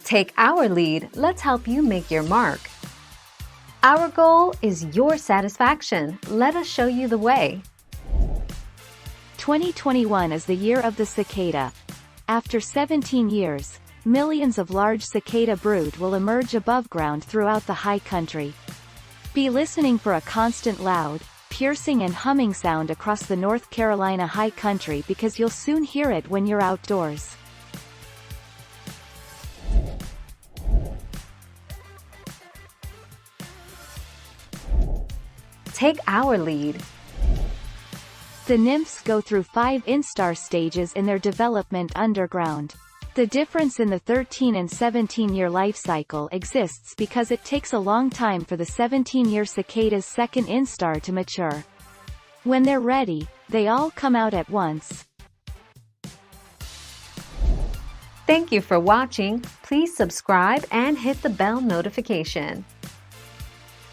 Take our lead, let's help you make your mark. Our goal is your satisfaction. Let us show you the way. 2021 is the year of the cicada. After 17 years, millions of large cicada brood will emerge above ground throughout the high country. Be listening for a constant loud, piercing and humming sound across the North Carolina high country because you'll soon hear it when you're outdoors. Take our lead. The nymphs go through 5 instar stages in their development underground. The difference in the 13 and 17-year life cycle exists because it takes a long time for the 17-year cicada's second instar to mature. When they're ready, they all come out at once. Thank you for watching. Please subscribe and hit the bell notification.